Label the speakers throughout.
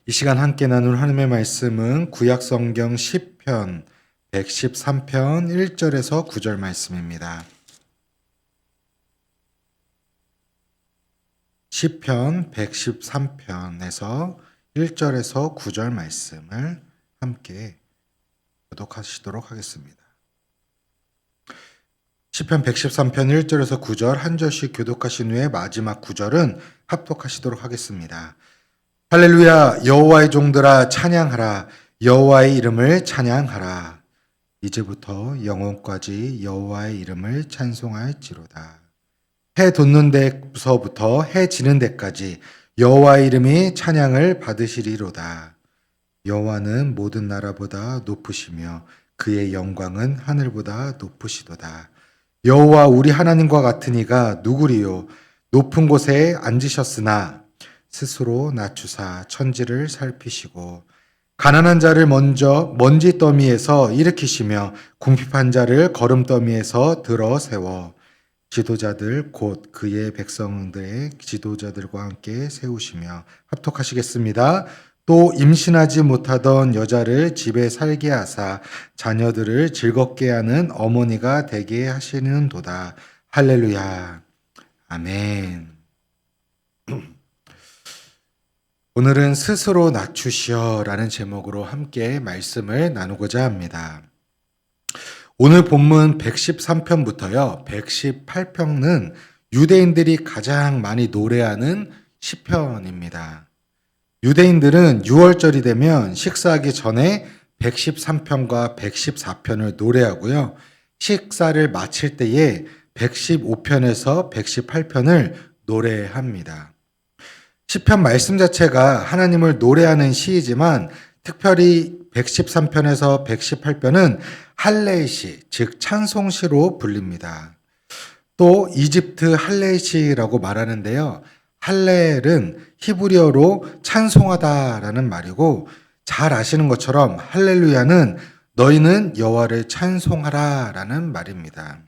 Speaker 1: 이 시간 함께 나눌 하나님의 말씀은 구약성경 시편 113편 1절에서 9절 말씀입니다. 시편 113편에서 1절에서 9절 말씀을 함께 교독하시도록 하겠습니다. 시편 113편 1절에서 9절 한 절씩 교독하신 후에 마지막 9절은 합독하시도록 하겠습니다. 할렐루야, 여호와의 종들아 찬양하라. 여호와의 이름을 찬양하라. 이제부터 영원까지 여호와의 이름을 찬송할지로다. 해 돋는 데서부터 해 지는 데까지 여호와의 이름이 찬양을 받으시리로다. 여호와는 모든 나라보다 높으시며 그의 영광은 하늘보다 높으시도다. 여호와 우리 하나님과 같은 이가 누구리요? 높은 곳에 앉으셨으나 스스로 낮추사 천지를 살피시고 가난한 자를 먼저 먼지 더미에서 일으키시며 궁핍한 자를 거름 더미에서 들어 세워 지도자들 곧 그의 백성들의 지도자들과 함께 세우시며 합독하시겠습니다. 또 임신하지 못하던 여자를 집에 살게 하사 자녀들을 즐겁게 하는 어머니가 되게 하시는도다. 할렐루야. 아멘. 오늘은 스스로 낮추시어라는 제목으로 함께 말씀을 나누고자 합니다. 오늘 본문 113편부터요, 118편은 유대인들이 가장 많이 노래하는 시편입니다. 유대인들은 6월절이 되면 식사하기 전에 113편과 114편을 노래하고요, 식사를 마칠 때에 115편에서 118편을 노래합니다. 시편 말씀 자체가 하나님을 노래하는 시이지만 특별히 113편에서 118편은 할례시, 즉 찬송시로 불립니다. 또 이집트 할례시라고 말하는데요. 할렐은 히브리어로 찬송하다라는 말이고, 잘 아시는 것처럼 할렐루야는 너희는 여호와를 찬송하라라는 말입니다.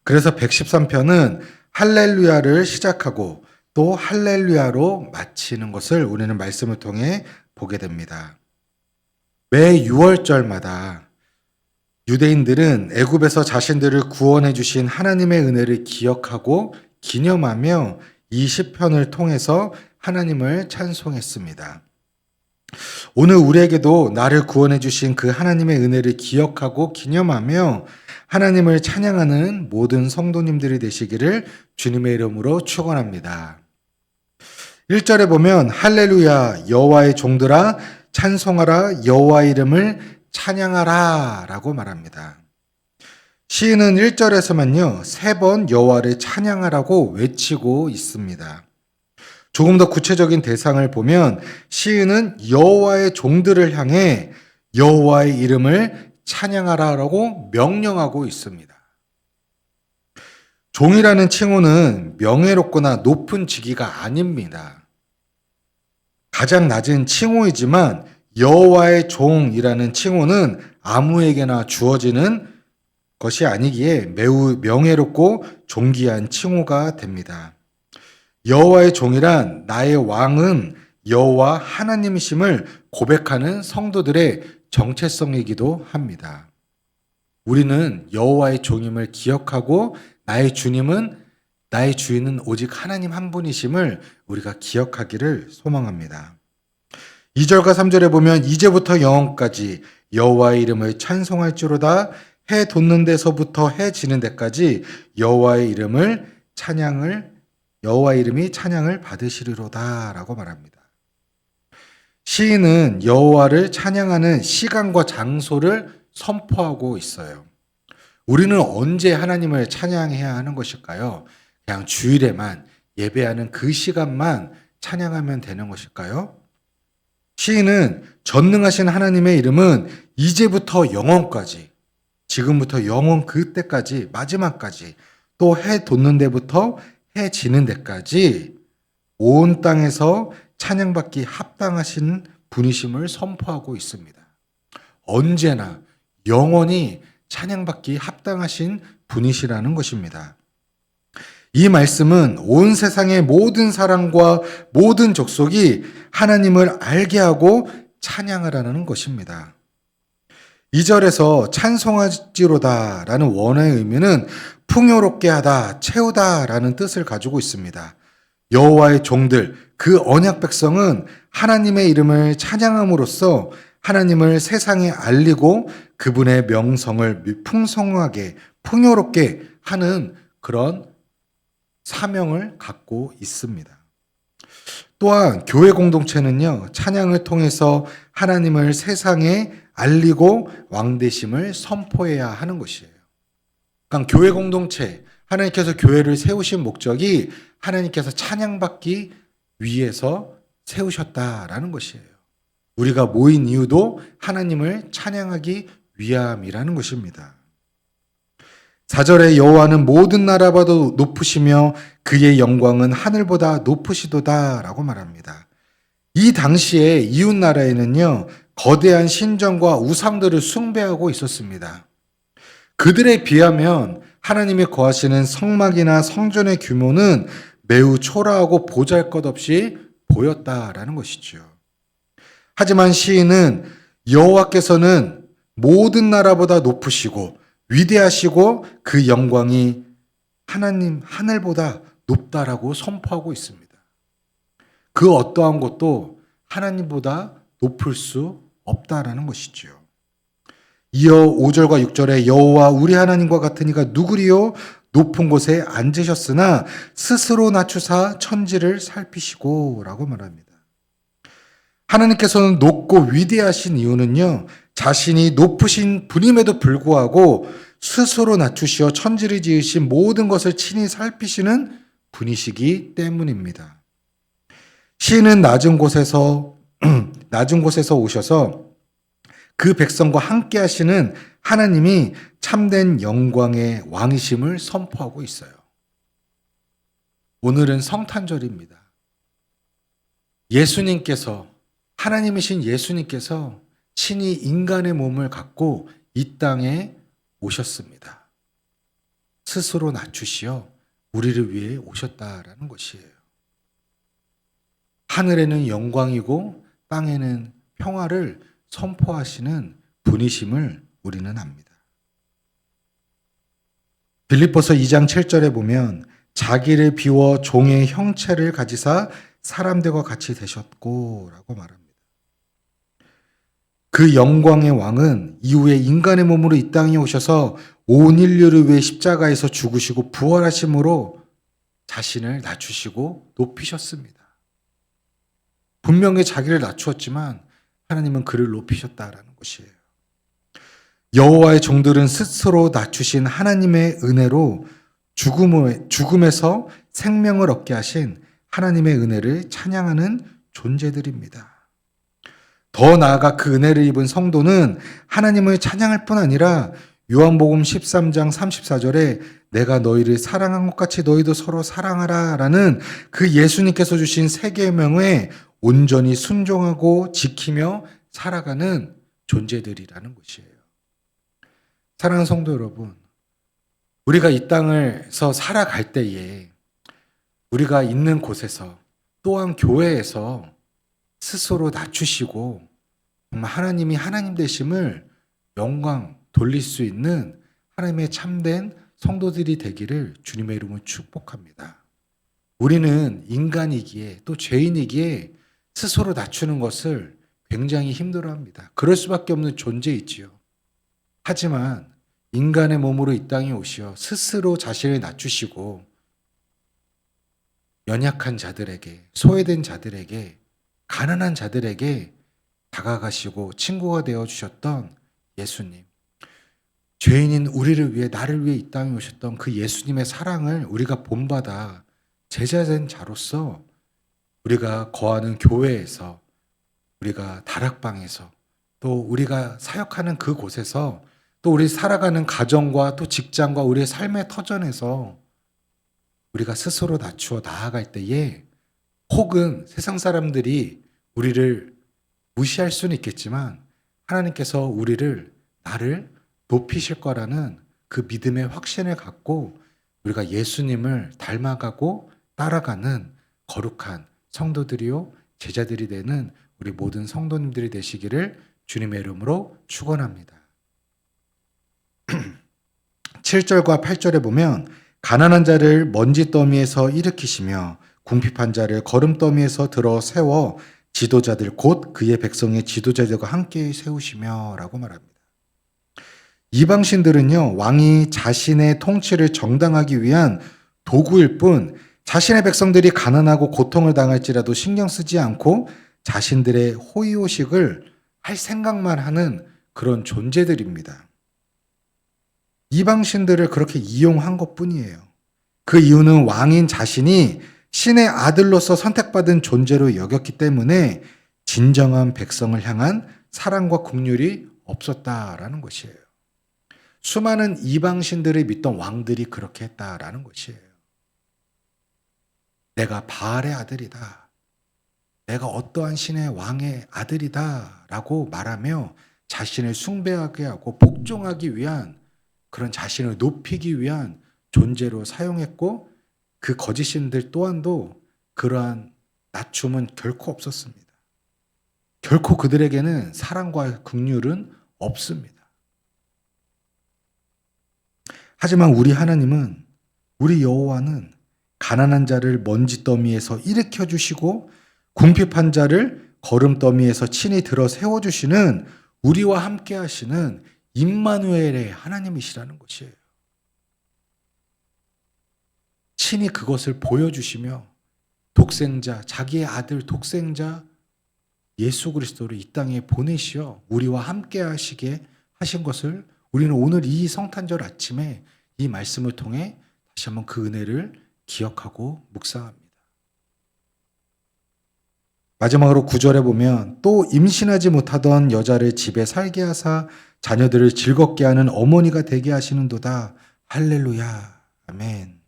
Speaker 1: 그래서 113편은 할렐루야를 시작하고 또 할렐루야로 마치는 것을 우리는 말씀을 통해 보게 됩니다. 매 6월절마다 유대인들은 애굽에서 자신들을 구원해 주신 하나님의 은혜를 기억하고 기념하며 이 시편을 통해서 하나님을 찬송했습니다. 오늘 우리에게도 나를 구원해 주신 그 하나님의 은혜를 기억하고 기념하며 하나님을 찬양하는 모든 성도님들이 되시기를 주님의 이름으로 축원합니다. 1절에 보면 할렐루야 여호와의 종들아 찬송하라 여호와의 이름을 찬양하라 라고 말합니다. 시인은 1절에서만요 3번 여호와를 찬양하라고 외치고 있습니다. 조금 더 구체적인 대상을 보면 시인은 여호와의 종들을 향해 여호와의 이름을 찬양하라라고 명령하고 있습니다. 종이라는 칭호는 명예롭거나 높은 직위가 아닙니다. 가장 낮은 칭호이지만 여호와의 종이라는 칭호는 아무에게나 주어지는 것이 아니기에 매우 명예롭고 존귀한 칭호가 됩니다. 여호와의 종이란 나의 왕은 여호와 하나님이심을 고백하는 성도들의 정체성이기도 합니다. 우리는 여호와의 종임을 기억하고 나의 주인은 오직 하나님 한 분이심을 우리가 기억하기를 소망합니다. 2절과 3절에 보면 이제부터 영원까지 여호와의 이름을 찬송할지로다. 해 돋는 데서부터 해 지는 데까지 여호와의 이름이 찬양을 받으시리로다라고 말합니다. 시인은 여호와를 찬양하는 시간과 장소를 선포하고 있어요. 우리는 언제 하나님을 찬양해야 하는 것일까요? 그냥 주일에만 예배하는 그 시간만 찬양하면 되는 것일까요? 시인은 전능하신 하나님의 이름은 이제부터 영원까지, 지금부터 영원 그때까지, 마지막까지, 또 해 돋는 데부터 해 지는 데까지 온 땅에서 찬양받기 합당하신 분이심을 선포하고 있습니다. 언제나 영원히 찬양받기 합당하신 분이시라는 것입니다. 이 말씀은 온 세상의 모든 사람과 모든 족속이 하나님을 알게 하고 찬양하라는 것입니다. 2절에서 찬송하지로다 라는 원어의 의미는 풍요롭게 하다, 채우다 라는 뜻을 가지고 있습니다. 여호와의 종들, 그 언약 백성은 하나님의 이름을 찬양함으로써 하나님을 세상에 알리고 그분의 명성을 풍성하게, 풍요롭게 하는 그런 사명을 갖고 있습니다. 또한 교회 공동체는요, 찬양을 통해서 하나님을 세상에 알리고 왕되심을 선포해야 하는 것이에요. 그러니까 교회 공동체, 하나님께서 교회를 세우신 목적이 하나님께서 찬양받기 위해서 세우셨다라는 것이에요. 우리가 모인 이유도 하나님을 찬양하기 위함이라는 것입니다. 4절에 여호와는 모든 나라보다 높으시며 그의 영광은 하늘보다 높으시도다 라고 말합니다. 이 당시에 이웃 나라에는요, 거대한 신전과 우상들을 숭배하고 있었습니다. 그들에 비하면 하나님이 거하시는 성막이나 성전의 규모는 매우 초라하고 보잘것없이 보였다라는 것이죠. 하지만 시인은 여호와께서는 모든 나라보다 높으시고 위대하시고 그 영광이 하나님 하늘보다 높다라고 선포하고 있습니다. 그 어떠한 것도 하나님보다 높을 수 없다라는 것이죠. 이어 5절과 6절에 여호와 우리 하나님과 같은 이가 누구리요? 높은 곳에 앉으셨으나 스스로 낮추사 천지를 살피시고 라고 말합니다. 하나님께서는 높고 위대하신 이유는요, 자신이 높으신 분임에도 불구하고 스스로 낮추시어 천지를 지으신 모든 것을 친히 살피시는 분이시기 때문입니다. 시인은 낮은 곳에서 오셔서 그 백성과 함께 하시는 하나님이 참된 영광의 왕이심을 선포하고 있어요. 오늘은 성탄절입니다. 예수님께서, 하나님이신 예수님께서 친히 인간의 몸을 갖고 이 땅에 오셨습니다. 스스로 낮추시어 우리를 위해 오셨다라는 것이에요. 하늘에는 영광이고 땅에는 평화를 선포하시는 분이심을 우리는 압니다. 빌립보서 2장 7절에 보면 자기를 비워 종의 형체를 가지사 사람들과 같이 되셨고 라고 말합니다. 그 영광의 왕은 이후에 인간의 몸으로 이 땅에 오셔서 온 인류를 위해 십자가에서 죽으시고 부활하심으로 자신을 낮추시고 높이셨습니다. 분명히 자기를 낮추었지만 하나님은 그를 높이셨다라는 것이에요. 여호와의 종들은 스스로 낮추신 하나님의 은혜로 죽음에서 생명을 얻게 하신 하나님의 은혜를 찬양하는 존재들입니다. 더 나아가 그 은혜를 입은 성도는 하나님을 찬양할 뿐 아니라 요한복음 13장 34절에 내가 너희를 사랑한 것 같이 너희도 서로 사랑하라 라는 그 예수님께서 주신 세 계명에 온전히 순종하고 지키며 살아가는 존재들이라는 것이에요. 사랑하는 성도 여러분, 우리가 이 땅에서 살아갈 때에 우리가 있는 곳에서 또한 교회에서 스스로 낮추시고 정말 하나님이 하나님 되심을 영광 돌릴 수 있는 하나님의 참된 성도들이 되기를 주님의 이름으로 축복합니다. 우리는 인간이기에 또 죄인이기에 스스로 낮추는 것을 굉장히 힘들어합니다. 그럴 수밖에 없는 존재이지요. 하지만 인간의 몸으로 이 땅에 오시어 스스로 자신을 낮추시고 연약한 자들에게, 소외된 자들에게, 가난한 자들에게 다가가시고 친구가 되어주셨던 예수님, 죄인인 우리를 위해, 나를 위해 이 땅에 오셨던 그 예수님의 사랑을 우리가 본받아 제자된 자로서 우리가 거하는 교회에서, 우리가 다락방에서, 또 우리가 사역하는 그곳에서, 또 우리 살아가는 가정과 또 직장과 우리의 삶의 터전에서 우리가 스스로 낮추어 나아갈 때에, 혹은 세상 사람들이 우리를 무시할 수는 있겠지만 하나님께서 우리를, 나를 높이실 거라는 그 믿음의 확신을 갖고 우리가 예수님을 닮아가고 따라가는 거룩한 성도들이요 제자들이 되는 우리 모든 성도님들이 되시기를 주님의 이름으로 축원합니다. 7절과 8절에 보면 가난한 자를 먼지 더미에서 일으키시며 궁핍한 자를 거름 더미에서 들어 세워 지도자들 곧 그의 백성의 지도자들과 함께 세우시며 라고 말합니다. 이방신들은요, 왕이 자신의 통치를 정당하기 위한 도구일 뿐 자신의 백성들이 가난하고 고통을 당할지라도 신경 쓰지 않고 자신들의 호의호식을 할 생각만 하는 그런 존재들입니다. 이방신들을 그렇게 이용한 것 뿐이에요. 그 이유는 왕인 자신이 신의 아들로서 선택받은 존재로 여겼기 때문에 진정한 백성을 향한 사랑과 긍휼이 없었다라는 것이에요. 수많은 이방신들을 믿던 왕들이 그렇게 했다라는 것이에요. 내가 바알의 아들이다. 내가 어떠한 신의 왕의 아들이다 라고 말하며 자신을 숭배하게 하고 복종하기 위한 그런 자신을 높이기 위한 존재로 사용했고 그 거짓신들 또한도 그러한 낮춤은 결코 없었습니다. 결코 그들에게는 사랑과 긍휼은 없습니다. 하지만 우리 하나님은 우리 여호와는 가난한 자를 먼지 더미에서 일으켜 주시고 궁핍한 자를 거름 더미에서 친히 들어 세워 주시는 우리와 함께 하시는 임마누엘의 하나님이시라는 것이에요. 친히 그것을 보여주시며 독생자, 자기의 아들 독생자 예수 그리스도를 이 땅에 보내시어 우리와 함께 하시게 하신 것을 우리는 오늘 이 성탄절 아침에 이 말씀을 통해 다시 한번 그 은혜를 기억하고 묵상합니다. 마지막으로 9절에 보면 또 임신하지 못하던 여자를 집에 살게 하사 자녀들을 즐겁게 하는 어머니가 되게 하시는도다. 할렐루야. 아멘.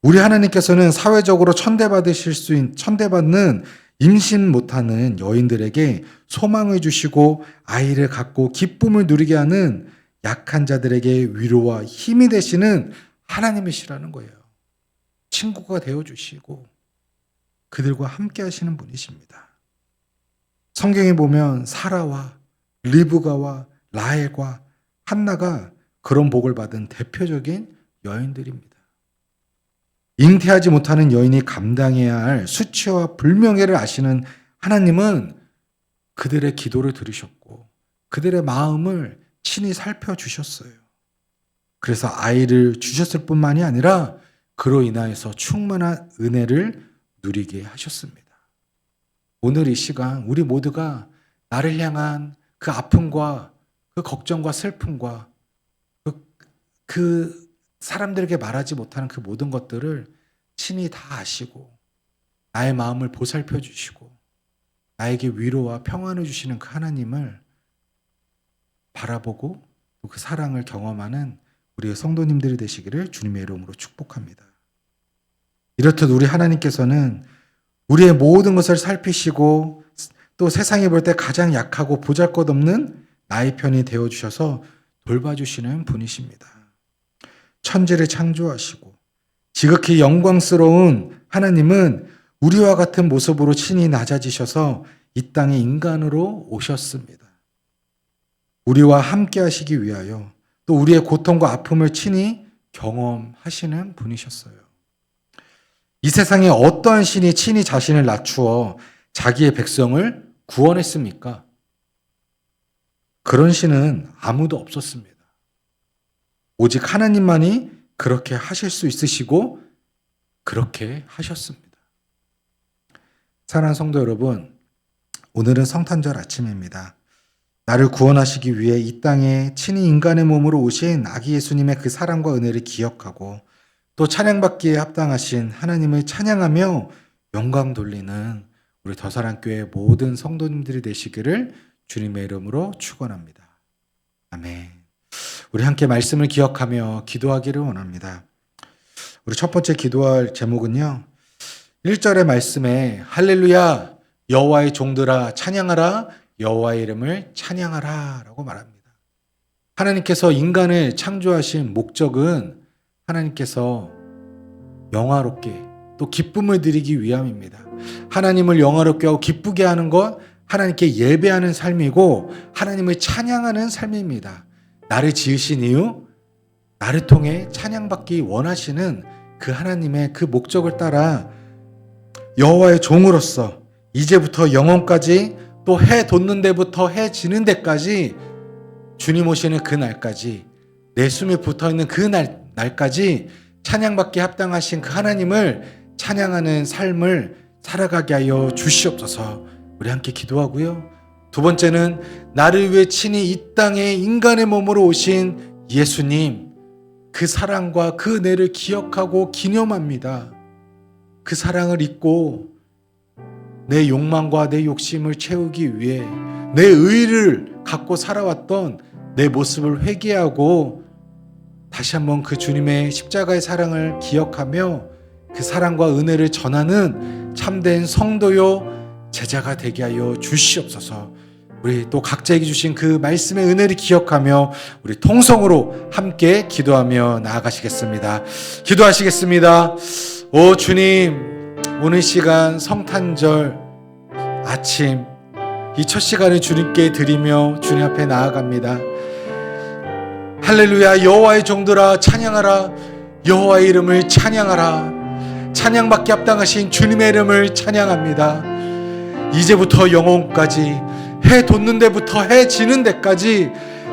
Speaker 1: 우리 하나님께서는 사회적으로 천대받는 임신 못하는 여인들에게 소망을 주시고 아이를 갖고 기쁨을 누리게 하는 약한 자들에게 위로와 힘이 되시는 하나님이시라는 거예요. 친구가 되어주시고 그들과 함께 하시는 분이십니다. 성경에 보면 사라와 리브가와 라헬과 한나가 그런 복을 받은 대표적인 여인들입니다. 잉태하지 못하는 여인이 감당해야 할 수치와 불명예를 아시는 하나님은 그들의 기도를 들으셨고 그들의 마음을 친히 살펴주셨어요. 그래서 아이를 주셨을 뿐만이 아니라 그로 인하여서 충만한 은혜를 누리게 하셨습니다. 오늘 이 시간 우리 모두가 나를 향한 그 아픔과 그 걱정과 슬픔과 그 사람들에게 말하지 못하는 그 모든 것들을 친히 다 아시고 나의 마음을 보살펴 주시고 나에게 위로와 평안을 주시는 그 하나님을 바라보고 또 그 사랑을 경험하는 우리의 성도님들이 되시기를 주님의 이름으로 축복합니다. 이렇듯 우리 하나님께서는 우리의 모든 것을 살피시고 또 세상에 볼 때 가장 약하고 보잘것없는 나의 편이 되어주셔서 돌봐주시는 분이십니다. 천지를 창조하시고 지극히 영광스러운 하나님은 우리와 같은 모습으로 친히 낮아지셔서 이 땅에 인간으로 오셨습니다. 우리와 함께 하시기 위하여 또 우리의 고통과 아픔을 친히 경험하시는 분이셨어요. 이 세상에 어떠한 신이 친히 자신을 낮추어 자기의 백성을 구원했습니까? 그런 신은 아무도 없었습니다. 오직 하나님만이 그렇게 하실 수 있으시고 그렇게 하셨습니다. 사랑하는 성도 여러분, 오늘은 성탄절 아침입니다. 나를 구원하시기 위해 이 땅에 친히 인간의 몸으로 오신 아기 예수님의 그 사랑과 은혜를 기억하고 또 찬양받기에 합당하신 하나님을 찬양하며 영광 돌리는 우리 더사랑교회 모든 성도님들이 되시기를 주님의 이름으로 축원합니다. 아멘. 우리 함께 말씀을 기억하며 기도하기를 원합니다. 우리 첫 번째 기도할 제목은요. 1절의 말씀에 할렐루야 여호와의 종들아 찬양하라 여호와의 이름을 찬양하라 라고 말합니다. 하나님께서 인간을 창조하신 목적은 하나님께서 영화롭게 또 기쁨을 드리기 위함입니다. 하나님을 영화롭게 하고 기쁘게 하는 것, 하나님께 예배하는 삶이고 하나님을 찬양하는 삶입니다. 나를 지으신 이유, 나를 통해 찬양받기 원하시는 그 하나님의 그 목적을 따라 여호와의 종으로서 이제부터 영원까지 또 해 돋는 데부터 해 지는 데까지 주님 오시는 그 날까지 내 숨이 붙어있는 그 날까지 찬양받기 합당하신 그 하나님을 찬양하는 삶을 살아가게 하여 주시옵소서. 우리 함께 기도하고요. 두 번째는 나를 위해 친히 이 땅에 인간의 몸으로 오신 예수님, 그 사랑과 그 은혜를 기억하고 기념합니다. 그 사랑을 잊고 내 욕망과 내 욕심을 채우기 위해 내 의를 갖고 살아왔던 내 모습을 회개하고 다시 한번 그 주님의 십자가의 사랑을 기억하며 그 사랑과 은혜를 전하는 참된 성도요 제자가 되게 하여 주시옵소서. 우리 또 각자에게 주신 그 말씀의 은혜를 기억하며 우리 통성으로 함께 기도하며 나아가시겠습니다. 기도하시겠습니다. 오 주님, 오늘 시간 성탄절 아침 이 첫 시간을 주님께 드리며 주님 앞에 나아갑니다. 할렐루야. 여호와의 종들아 찬양하라. 여호와의 이름을 찬양하라. 찬양받기 합당하신 주님의 이름을 찬양합니다. 이제부터 영혼까지 해 돋는 데부터 해 지는 데까지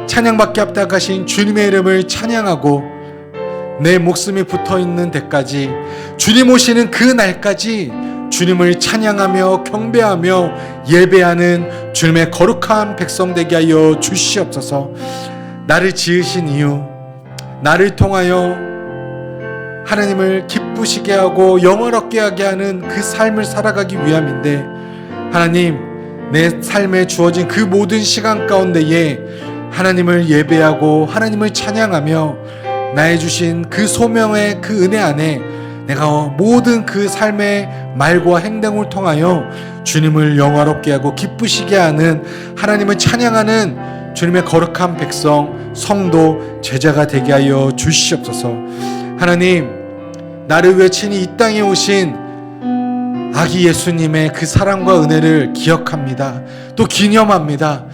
Speaker 1: 찬양받기 합당하신 주님의 이름을 찬양하고 내 목숨이 붙어있는 데까지 주님 오시는 그 날까지 주님을 찬양하며 경배하며 예배하는 주님의 거룩한 백성 되게 하여 주시옵소서. 나를 지으신 이유, 나를 통하여 하나님을 기쁘시게 하고 영원롭게 하게 하는 그 삶을 살아가기 위함인데 하나님, 내 삶에 주어진 그 모든 시간 가운데에 하나님을 예배하고 하나님을 찬양하며 나의 주신 그 소명의 그 은혜 안에 내가 모든 그 삶의 말과 행동을 통하여 주님을 영화롭게 하고 기쁘시게 하는 하나님을 찬양하는 주님의 거룩한 백성, 성도, 제자가 되게 하여 주시옵소서. 하나님, 나를 위해 친히 이 땅에 오신 아기 예수님의 그 사랑과 은혜를 기억합니다. 또 기념합니다.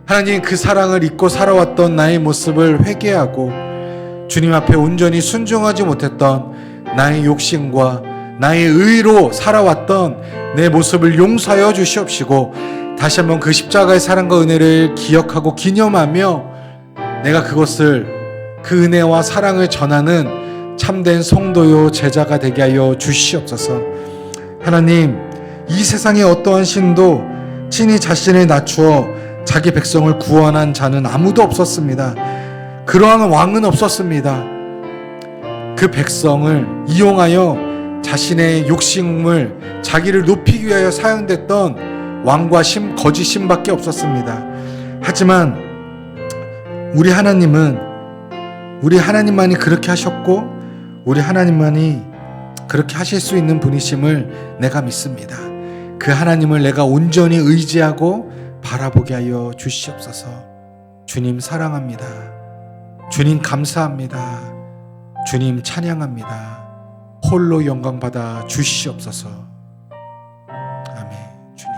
Speaker 1: 하나님, 그 사랑을 잊고 살아왔던 나의 모습을 회개하고 주님 앞에 온전히 순종하지 못했던 나의 욕심과 나의 의로 살아왔던 내 모습을 용서하여 주시옵시고 다시 한번 그 십자가의 사랑과 은혜를 기억하고 기념하며 내가 그것을 그 은혜와 사랑을 전하는 참된 성도요 제자가 되게 하여 주시옵소서. 하나님, 이 세상의 어떠한 신도 친히 자신을 낮추어 자기 백성을 구원한 자는 아무도 없었습니다. 그러한 왕은 없었습니다. 그 백성을 이용하여 자신의 욕심을 자기를 높이기 위하여 사용됐던 왕과 거짓 신밖에 없었습니다. 하지만 우리 하나님만이 그렇게 하셨고 우리 하나님만이 그렇게 하실 수 있는 분이심을 내가 믿습니다. 그 하나님을 내가 온전히 의지하고 바라보게 하여 주시옵소서. 주님 사랑합니다. 주님 감사합니다. 주님 찬양합니다. 홀로 영광 받아 주시옵소서. 아멘. 주님,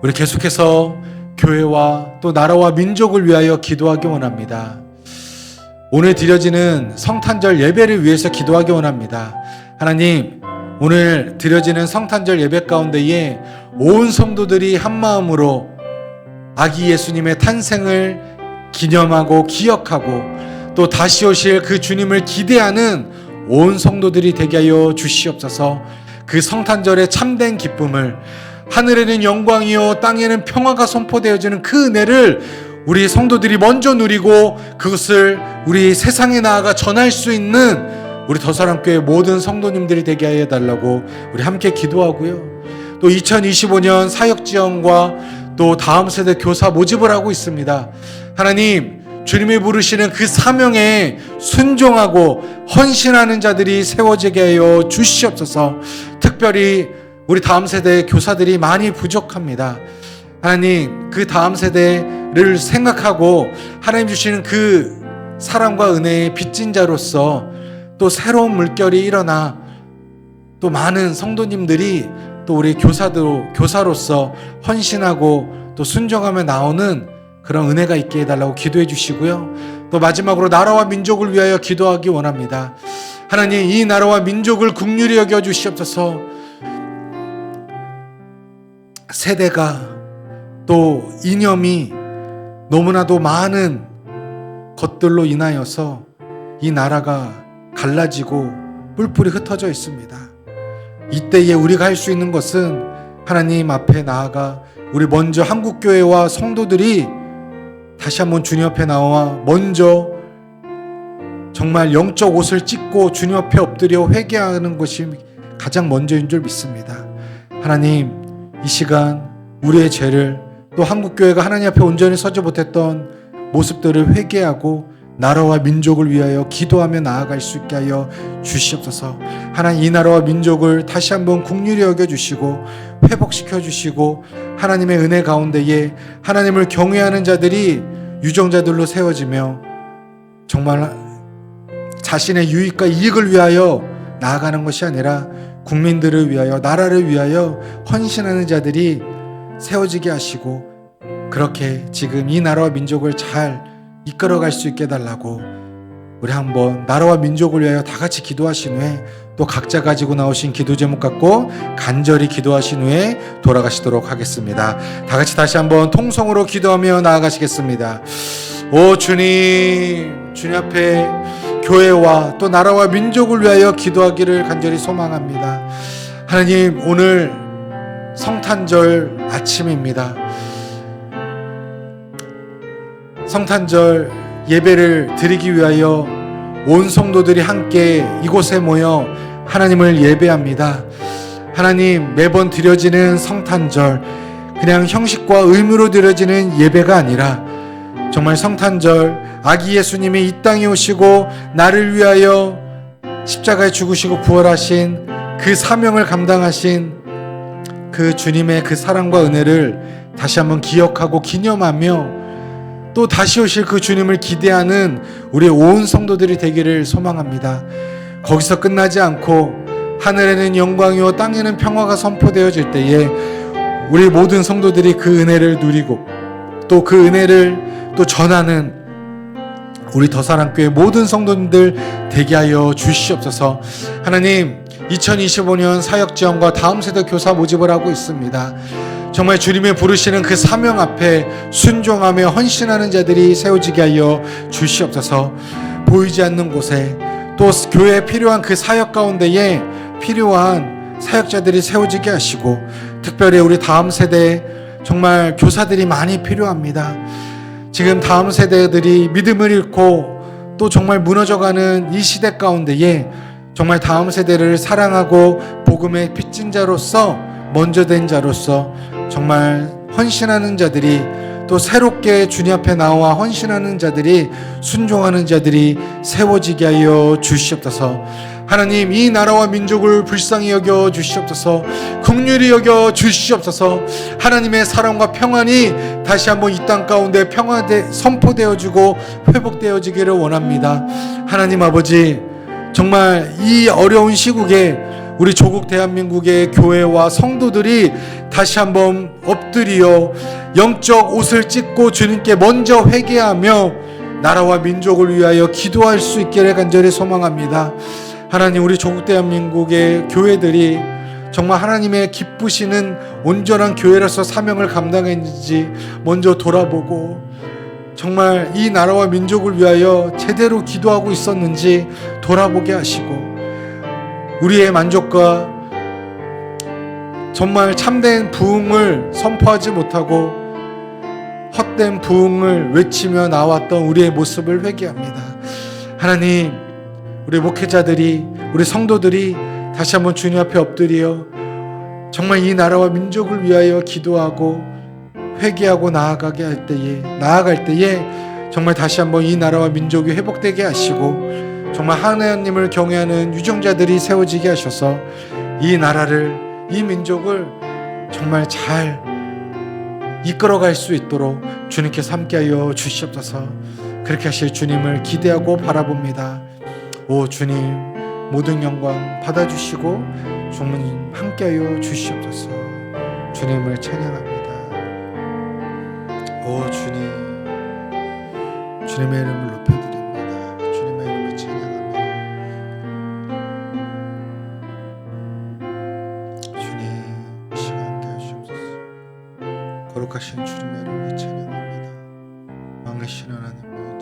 Speaker 1: 우리 계속해서 교회와 또 나라와 민족을 위하여 기도하기 원합니다. 오늘 드려지는 성탄절 예배를 위해서 기도하기 원합니다. 하나님, 오늘 드려지는 성탄절 예배 가운데에 온 성도들이 한마음으로 아기 예수님의 탄생을 기념하고 기억하고 또 다시 오실 그 주님을 기대하는 온 성도들이 되게 하여 주시옵소서. 그 성탄절의 참된 기쁨을, 하늘에는 영광이요 땅에는 평화가 선포되어지는 그 은혜를 우리 성도들이 먼저 누리고 그것을 우리 세상에 나아가 전할 수 있는 우리 더사랑교회 모든 성도님들이 되게 하여 달라고 우리 함께 기도하고요. 또 2025년 사역지원과 또 다음 세대 교사 모집을 하고 있습니다. 하나님, 주님이 부르시는 그 사명에 순종하고 헌신하는 자들이 세워지게 하여 주시옵소서. 특별히 우리 다음 세대 교사들이 많이 부족합니다. 하나님, 그 다음 세대를 생각하고 하나님 주시는 그 사랑과 은혜의 빚진 자로서 또 새로운 물결이 일어나 또 많은 성도님들이 또 우리 교사로서 헌신하고 또 순종하며 나오는 그런 은혜가 있게 해달라고 기도해 주시고요. 또 마지막으로 나라와 민족을 위하여 기도하기 원합니다. 하나님, 이 나라와 민족을 긍휼히 여겨 주시옵소서. 세대가 또 이념이 너무나도 많은 것들로 인하여서 이 나라가 갈라지고 뿔뿔이 흩어져 있습니다. 이때에 우리가 할 수 있는 것은 하나님 앞에 나아가 우리 먼저 한국교회와 성도들이 다시 한번 주님 앞에 나와 먼저 정말 영적 옷을 찢고 주님 앞에 엎드려 회개하는 것이 가장 먼저인 줄 믿습니다. 하나님, 이 시간 우리의 죄를 또 한국교회가 하나님 앞에 온전히 서지 못했던 모습들을 회개하고 나라와 민족을 위하여 기도하며 나아갈 수 있게 하여 주시옵소서. 하나님, 이 나라와 민족을 다시 한번 긍휼히 여겨주시고 회복시켜 주시고 하나님의 은혜 가운데에 하나님을 경외하는 자들이 유정자들로 세워지며 정말 자신의 유익과 이익을 위하여 나아가는 것이 아니라 국민들을 위하여 나라를 위하여 헌신하는 자들이 세워지게 하시고 그렇게 지금 이 나라와 민족을 잘 이끌어갈 수 있게 해달라고 우리 한번 나라와 민족을 위하여 다 같이 기도하신 후에 또 각자 가지고 나오신 기도 제목 갖고 간절히 기도하신 후에 돌아가시도록 하겠습니다. 다 같이 다시 한번 통성으로 기도하며 나아가시겠습니다. 오 주님, 주님 앞에 교회와 또 나라와 민족을 위하여 기도하기를 간절히 소망합니다. 하나님, 오늘 성탄절 아침입니다. 성탄절 예배를 드리기 위하여 온 성도들이 함께 이곳에 모여 하나님을 예배합니다. 하나님, 매번 드려지는 성탄절 그냥 형식과 의무로 드려지는 예배가 아니라 정말 성탄절 아기 예수님이 이 땅에 오시고 나를 위하여 십자가에 죽으시고 부활하신 그 사명을 감당하신 그 주님의 그 사랑과 은혜를 다시 한번 기억하고 기념하며 또 다시 오실 그 주님을 기대하는 우리 온 성도들이 되기를 소망합니다. 거기서 끝나지 않고 하늘에는 영광이요 땅에는 평화가 선포되어질 때에 우리 모든 성도들이 그 은혜를 누리고 또 그 은혜를 또 전하는 우리 더사랑교회 모든 성도님들 되게 하여 주시옵소서. 하나님, 2025년 사역지원과 다음 세대 교사 모집을 하고 있습니다. 정말 주님의 부르시는 그 사명 앞에 순종하며 헌신하는 자들이 세워지게 하여 주시옵소서. 보이지 않는 곳에 또 교회에 필요한 그 사역 가운데에 필요한 사역자들이 세워지게 하시고 특별히 우리 다음 세대 정말 교사들이 많이 필요합니다. 지금 다음 세대들이 믿음을 잃고 또 정말 무너져가는 이 시대 가운데에 정말 다음 세대를 사랑하고 복음의 빚진 자로서 먼저 된 자로서 정말 헌신하는 자들이 또 새롭게 주님 앞에 나와 헌신하는 자들이 순종하는 자들이 세워지게 하여 주시옵소서. 하나님, 이 나라와 민족을 불쌍히 여겨 주시옵소서. 긍휼히 여겨 주시옵소서. 하나님의 사랑과 평안이 다시 한번 이 땅 가운데 선포되어지고 회복되어지기를 원합니다. 하나님 아버지, 정말 이 어려운 시국에 우리 조국 대한민국의 교회와 성도들이 다시 한번 엎드려 영적 옷을 찢고 주님께 먼저 회개하며 나라와 민족을 위하여 기도할 수 있기를 간절히 소망합니다. 하나님, 우리 조국 대한민국의 교회들이 정말 하나님의 기쁘시는 온전한 교회로서 사명을 감당했는지 먼저 돌아보고 정말 이 나라와 민족을 위하여 제대로 기도하고 있었는지 돌아보게 하시고 우리의 만족과 정말 참된 부흥을 선포하지 못하고 헛된 부흥을 외치며 나왔던 우리의 모습을 회개합니다. 하나님, 우리 목회자들이 우리 성도들이 다시 한번 주님 앞에 엎드려 정말 이 나라와 민족을 위하여 기도하고 회개하고 나아갈 때에 정말 다시 한번 이 나라와 민족이 회복되게 하시고 정말 하나님을 경외하는 유정자들이 세워지게 하셔서 이 나라를 이 민족을 정말 잘 이끌어갈 수 있도록 주님께서 함께하여 주시옵소서. 그렇게 하실 주님을 기대하고 바라봅니다. 오 주님, 모든 영광 받아주시고 주님 함께하여 주시옵소서. 주님을 찬양합니다. 오 주님, 주님의 이름을 높여드립니다. 주님의 이름을 찬양합니다. 주님, 이 시간 함께하여 주옵소서. 거룩하신 주님의 이름을 찬양합니다. 왕이신 하나님,